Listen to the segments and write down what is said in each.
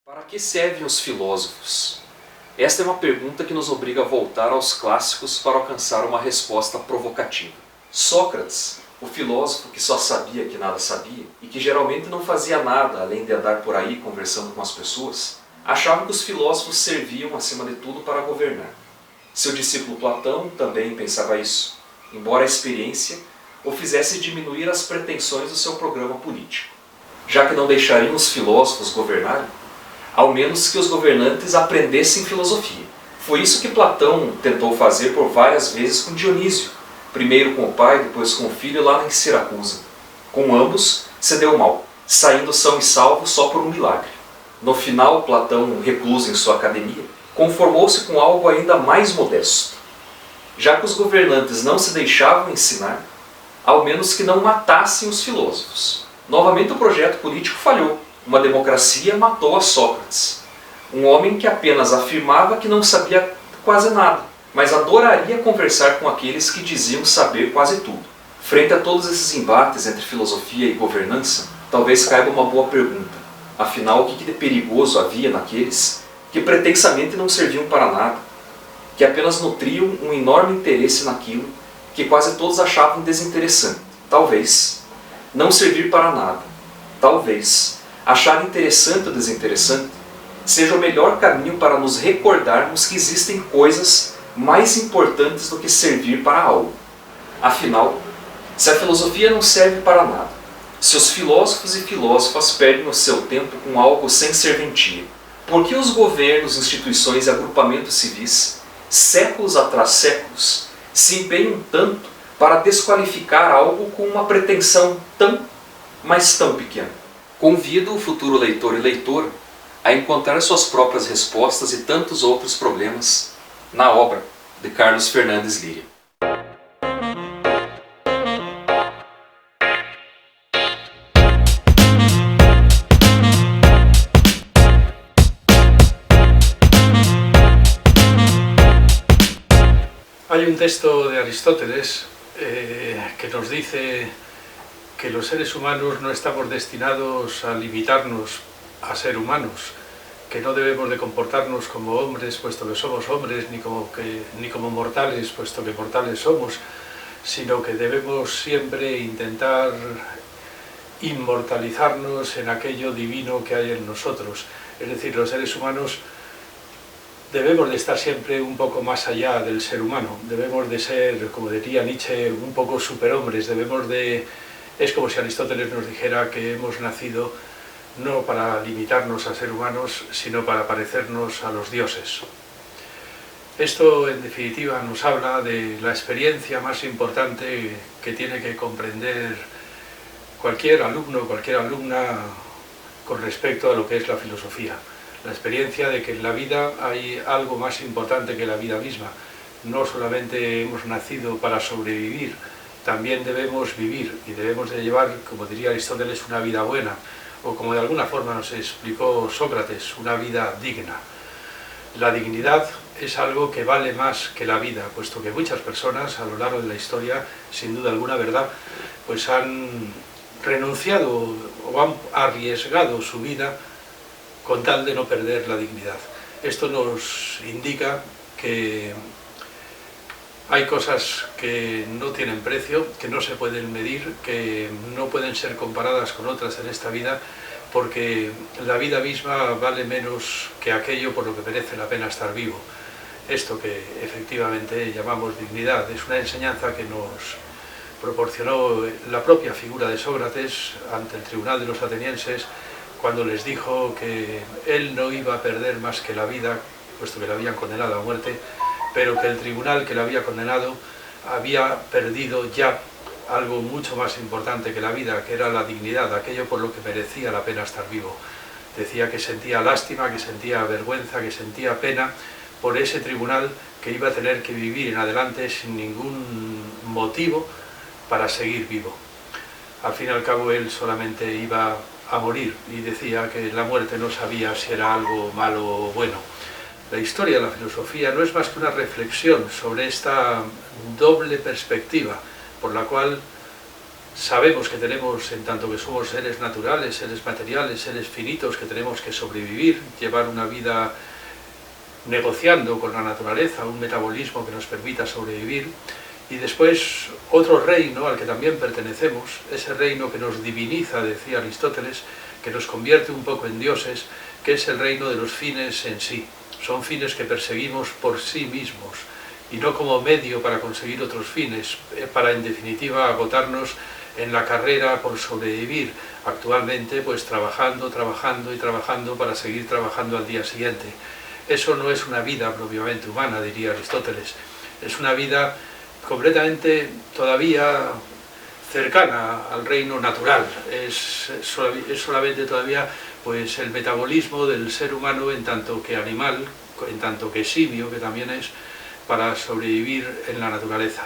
Para que servem os filósofos? Esta é uma pergunta que nos obriga a voltar aos clássicos para alcançar uma resposta provocativa. Sócrates, o filósofo que só sabia que nada sabia e que geralmente não fazia nada além de andar por aí conversando com as pessoas, achava que os filósofos serviam, acima de tudo, para governar. Seu discípulo Platão também pensava isso, embora a experiência o fizesse diminuir as pretensões do seu programa político. Já que não deixariam os filósofos governarem, ao menos que os governantes aprendessem filosofia. Foi isso que Platão tentou fazer por várias vezes com Dionísio, primeiro com o pai, depois com o filho lá em Siracusa. Com ambos se deu mal, saindo são e salvo só por um milagre. No final, Platão, recluso em sua academia, conformou-se com algo ainda mais modesto. Já que os governantes não se deixavam ensinar, ao menos que não matassem os filósofos. Novamente o projeto político falhou. Uma democracia matou a Sócrates, um homem que apenas afirmava que não sabia quase nada, mas adoraria conversar com aqueles que diziam saber quase tudo. Frente a todos esses embates entre filosofia e governança, talvez caiba uma boa pergunta. Afinal, o que de perigoso havia naqueles que pretensamente não serviam para nada, que apenas nutriam um enorme interesse naquilo que quase todos achavam desinteressante? Talvez não servir para nada, talvez achar interessante ou desinteressante seja o melhor caminho para nos recordarmos que existem coisas mais importantes do que servir para algo. Afinal, se a filosofia não serve para nada, se os filósofos e filósofas perdem o seu tempo com algo sem serventia, por que os governos, instituições e agrupamentos civis, séculos atrás séculos, se empenham tanto para desqualificar algo com uma pretensão tão, mas tão pequena? Convido o futuro leitor e leitora a encontrar suas próprias respostas e tantos outros problemas na obra de Carlos Fernandes Liria. Hay un texto de Aristóteles que nos dice que los seres humanos no estamos destinados a limitarnos a ser humanos, que no debemos de comportarnos como hombres puesto que somos hombres, ni como mortales puesto que mortales somos, sino que debemos siempre intentar inmortalizarnos en aquello divino que hay en nosotros. Es decir, los seres humanos debemos de estar siempre un poco más allá del ser humano, debemos de ser, como diría Nietzsche, un poco superhombres, es como si Aristóteles nos dijera que hemos nacido no para limitarnos a ser humanos, sino para parecernos a los dioses. Esto, en definitiva, nos habla de la experiencia más importante que tiene que comprender cualquier alumno o cualquier alumna con respecto a lo que es la filosofía. La experiencia de que en la vida hay algo más importante que la vida misma. No solamente hemos nacido para sobrevivir, también debemos vivir y debemos de llevar, como diría Aristóteles, una vida buena, o como de alguna forma nos explicó Sócrates, una vida digna. La dignidad es algo que vale más que la vida, puesto que muchas personas a lo largo de la historia, sin duda alguna, ¿verdad?, pues han renunciado o han arriesgado su vida con tal de no perder la dignidad. Esto nos indica que hay cosas que no tienen precio, que no se pueden medir, que no pueden ser comparadas con otras en esta vida, porque la vida misma vale menos que aquello por lo que merece la pena estar vivo. Esto que efectivamente llamamos dignidad es una enseñanza que nos proporcionó la propia figura de Sócrates ante el tribunal de los atenienses, cuando les dijo que él no iba a perder más que la vida, puesto que le habían condenado a muerte, pero que el tribunal que le había condenado había perdido ya algo mucho más importante que la vida, que era la dignidad, aquello por lo que merecía la pena estar vivo. Decía que sentía lástima, que sentía vergüenza, que sentía pena por ese tribunal que iba a tener que vivir en adelante sin ningún motivo para seguir vivo. Al fin y al cabo él solamente iba a morir y decía que la muerte no sabía si era algo malo o bueno. La historia de la filosofía no es más que una reflexión sobre esta doble perspectiva por la cual Sabemos que tenemos, en tanto que somos seres naturales, seres materiales, seres finitos, que tenemos que sobrevivir, llevar una vida negociando con la naturaleza, un metabolismo que nos permita sobrevivir. Y después otro reino al que también pertenecemos, ese reino que nos diviniza, decía Aristóteles, que nos convierte un poco en dioses, que es el reino de los fines en sí. Son fines que perseguimos por sí mismos y no como medio para conseguir otros fines, para en definitiva agotarnos en la carrera por sobrevivir, actualmente pues trabajando para seguir trabajando al día siguiente. Eso no es una vida propiamente humana, diría Aristóteles, es una vida completamente todavía cercana al reino natural, es solamente todavía pues el metabolismo del ser humano en tanto que animal, en tanto que simio, que también es, para sobrevivir en la naturaleza.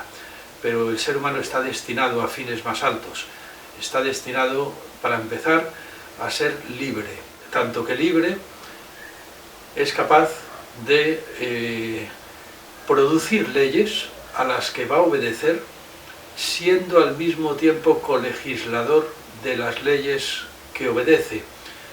Pero el ser humano está destinado a fines más altos, está destinado, para empezar, a ser libre, tanto que libre es capaz de producir leyes a las que va a obedecer, siendo al mismo tiempo colegislador de las leyes que obedece,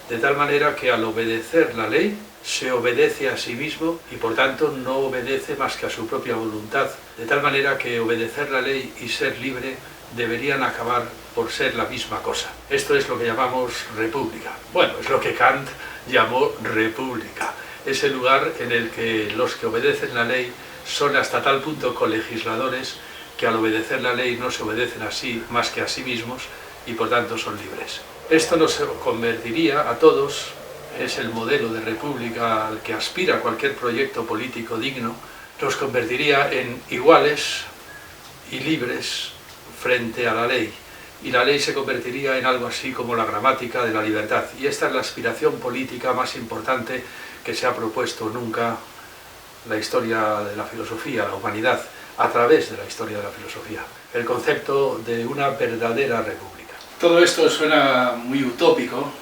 de tal manera que al obedecer la ley se obedece a sí mismo y por tanto no obedece más que a su propia voluntad, de tal manera que obedecer la ley y ser libre deberían acabar por ser la misma cosa. Esto es lo que llamamos república. Bueno, es lo que Kant llamó república. Es el lugar en el que los que obedecen la ley son hasta tal punto colegisladores que al obedecer la ley no se obedecen a sí más que a sí mismos y por tanto son libres. Esto nos convertiría a todos, es el modelo de república al que aspira cualquier proyecto político digno, nos convertiría en iguales y libres frente a la ley. Y la ley se convertiría en algo así como la gramática de la libertad. Y esta es la aspiración política más importante que se ha propuesto nunca la historia de la filosofía, la humanidad, a través de la historia de la filosofía. El concepto de una verdadera república. Todo esto suena muy utópico,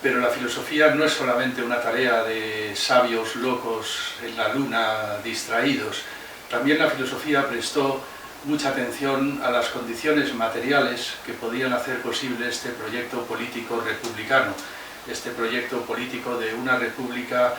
pero la filosofía no es solamente una tarea de sabios locos en la luna distraídos. También la filosofía prestó mucha atención a las condiciones materiales que podían hacer posible este proyecto político republicano, este proyecto político de una república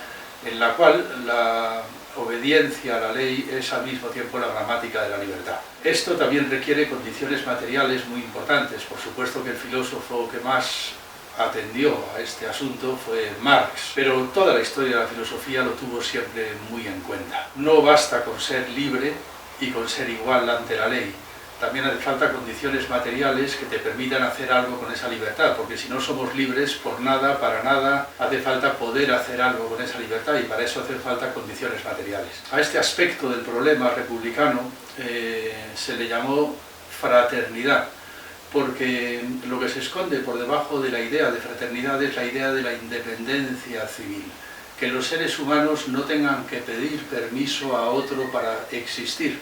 en la cual la obediencia a la ley es al mismo tiempo la gramática de la libertad. Esto también requiere condiciones materiales muy importantes. Por supuesto que el filósofo que más atendió a este asunto fue Marx, pero toda la historia de la filosofía lo tuvo siempre muy en cuenta. No basta con ser libre y con ser igual ante la ley. También hace falta condiciones materiales que te permitan hacer algo con esa libertad, porque si no somos libres por nada, para nada, hace falta poder hacer algo con esa libertad y para eso hacen falta condiciones materiales. A este aspecto del problema republicano se le llamó fraternidad, porque lo que se esconde por debajo de la idea de fraternidad es la idea de la independencia civil, que los seres humanos no tengan que pedir permiso a otro para existir,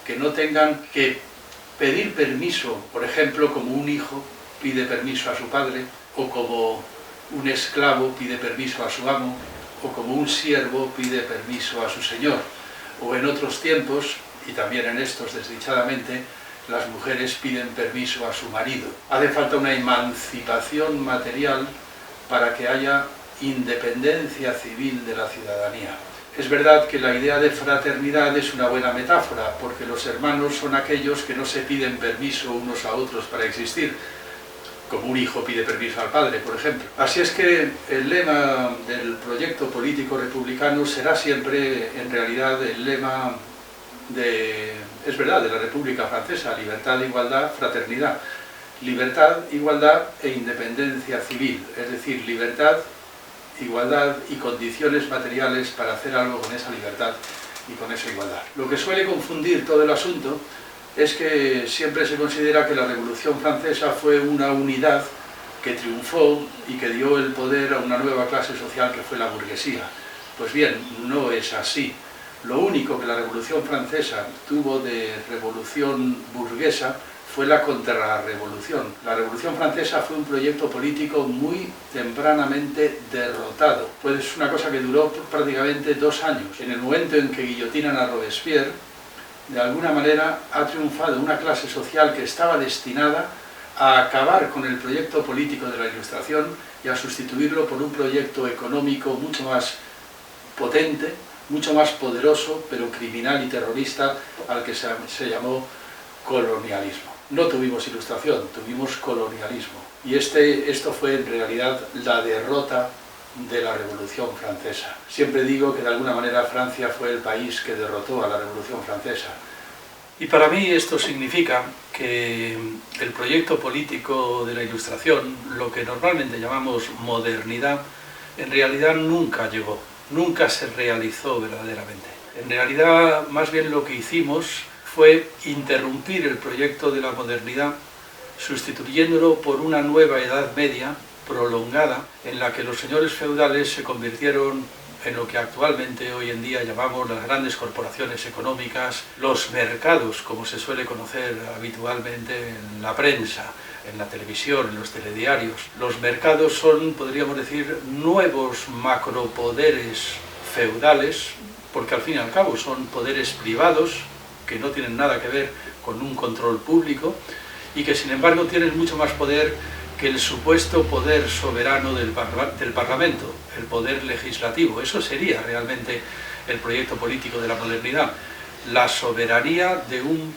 que no tengan que pedir permiso, por ejemplo, como un hijo pide permiso a su padre, o como un esclavo pide permiso a su amo, o como un siervo pide permiso a su señor, o en otros tiempos, y también en estos desdichadamente, las mujeres piden permiso a su marido. Hace falta una emancipación material para que haya independencia civil de la ciudadanía. Es verdad que la idea de fraternidad es una buena metáfora, porque los hermanos son aquellos que no se piden permiso unos a otros para existir, como un hijo pide permiso al padre, por ejemplo. Así es que el lema del proyecto político republicano será siempre, en realidad, el lema de la República Francesa: libertad, igualdad, fraternidad. Libertad, igualdad e independencia civil, es decir, libertad, igualdad y condiciones materiales para hacer algo con esa libertad y con esa igualdad. Lo que suele confundir todo el asunto es que siempre se considera que la Revolución Francesa fue una unidad que triunfó y que dio el poder a una nueva clase social que fue la burguesía. Pues bien, no es así. Lo único que la Revolución Francesa tuvo de revolución burguesa fue la contrarrevolución. La Revolución Francesa fue un proyecto político muy tempranamente derrotado. Pues es una cosa que duró prácticamente 2 años. En el momento en que guillotinan a Robespierre, de alguna manera ha triunfado una clase social que estaba destinada a acabar con el proyecto político de la Ilustración y a sustituirlo por un proyecto económico mucho más potente, mucho más poderoso, pero criminal y terrorista, al que se llamó colonialismo. No tuvimos Ilustración, tuvimos colonialismo. Y esto fue en realidad la derrota de la Revolución Francesa. Siempre digo que de alguna manera Francia fue el país que derrotó a la Revolución Francesa. Y para mí esto significa que el proyecto político de la Ilustración, lo que normalmente llamamos modernidad, en realidad nunca llegó, nunca se realizó verdaderamente. En realidad, más bien lo que hicimos fue interrumpir el proyecto de la modernidad, sustituyéndolo por una nueva Edad Media prolongada, en la que los señores feudales se convirtieron en lo que actualmente hoy en día llamamos las grandes corporaciones económicas, los mercados, como se suele conocer habitualmente en la prensa, en la televisión, en los telediarios. Los mercados son, podríamos decir, nuevos macropoderes feudales, porque al fin y al cabo son poderes privados que no tienen nada que ver con un control público y que sin embargo tienen mucho más poder que el supuesto poder soberano del Parlamento, el poder legislativo. Eso sería realmente el proyecto político de la modernidad, la soberanía de un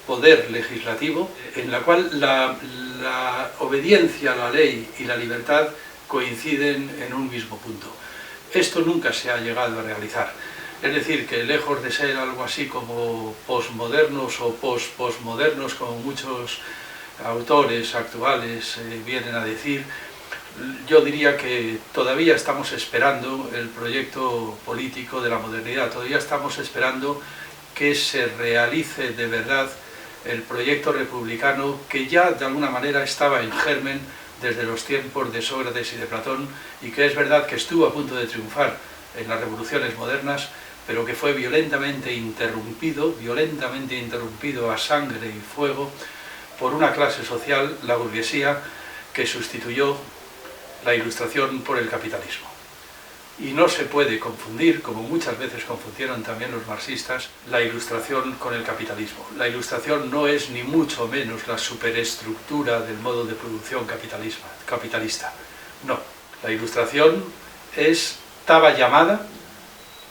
poder legislativo en la cual la obediencia a la ley y la libertad coinciden en un mismo punto. Esto nunca se ha llegado a realizar. Es decir, que lejos de ser algo así como posmodernos o post-postmodernos, como muchos autores actuales vienen a decir, yo diría que todavía estamos esperando el proyecto político de la modernidad, todavía estamos esperando que se realice de verdad el proyecto republicano que ya de alguna manera estaba en germen desde los tiempos de Sócrates y de Platón y que es verdad que estuvo a punto de triunfar en las revoluciones modernas, pero que fue violentamente interrumpido a sangre y fuego por una clase social, la burguesía, que sustituyó la Ilustración por el capitalismo. Y no se puede confundir, como muchas veces confundieron también los marxistas, la Ilustración con el capitalismo. La Ilustración no es ni mucho menos la superestructura del modo de producción capitalista. No, la Ilustración estaba llamada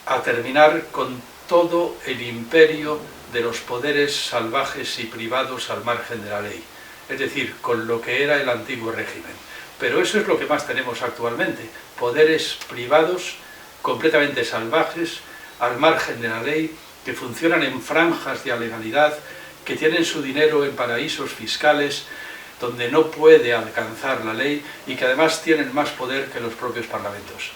a terminar con todo el imperio de los poderes salvajes y privados al margen de la ley, es decir, con lo que era el antiguo régimen. Pero eso es lo que más tenemos actualmente, poderes privados completamente salvajes, al margen de la ley, que funcionan en franjas de ilegalidad, que tienen su dinero en paraísos fiscales, donde no puede alcanzar la ley y que además tienen más poder que los propios parlamentos.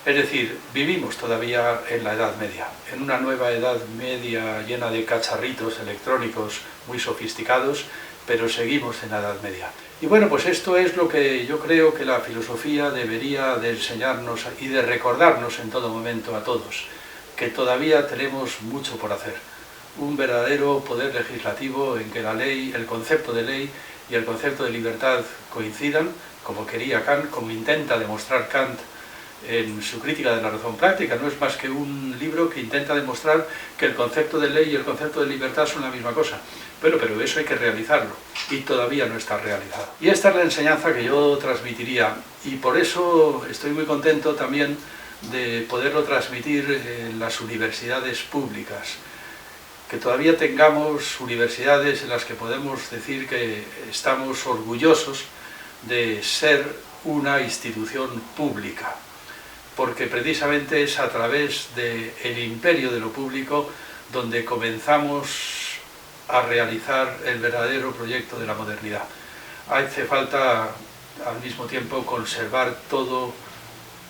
Es decir, vivimos todavía en la Edad Media, en una nueva Edad Media llena de cacharritos electrónicos muy sofisticados, pero seguimos en la Edad Media. Y bueno, pues esto es lo que yo creo que la filosofía debería de enseñarnos y de recordarnos en todo momento a todos, que todavía tenemos mucho por hacer. Un verdadero poder legislativo en que la ley, el concepto de ley y el concepto de libertad coincidan, como quería Kant, como intenta demostrar Kant en su crítica de la razón práctica. No es más que un libro que intenta demostrar que el concepto de ley y el concepto de libertad son la misma cosa. Pero eso hay que realizarlo, y todavía no está realizado. Y esta es la enseñanza que yo transmitiría, y por eso estoy muy contento también de poderlo transmitir en las universidades públicas, que todavía tengamos universidades en las que podemos decir que estamos orgullosos de ser una institución pública, porque precisamente es a través del imperio de lo público donde comenzamos a realizar el verdadero proyecto de la modernidad. Hace falta al mismo tiempo conservar todo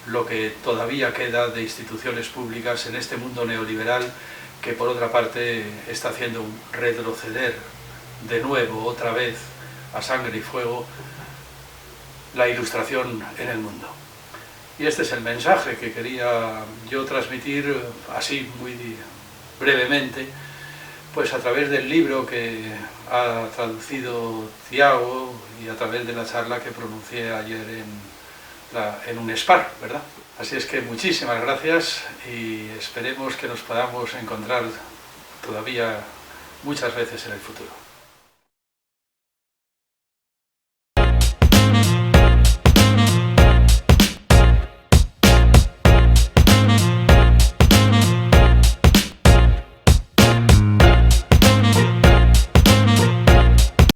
lo que todavía queda de instituciones públicas en este mundo neoliberal que por otra parte está haciendo retroceder de nuevo, otra vez, a sangre y fuego, la Ilustración en el mundo. Y este es el mensaje que quería yo transmitir así muy brevemente, pues a través del libro que ha traducido Thiago y a través de la charla que pronuncié ayer en un SPAR, ¿verdad? Así es que muchísimas gracias y esperemos que nos podamos encontrar todavía muchas veces en el futuro.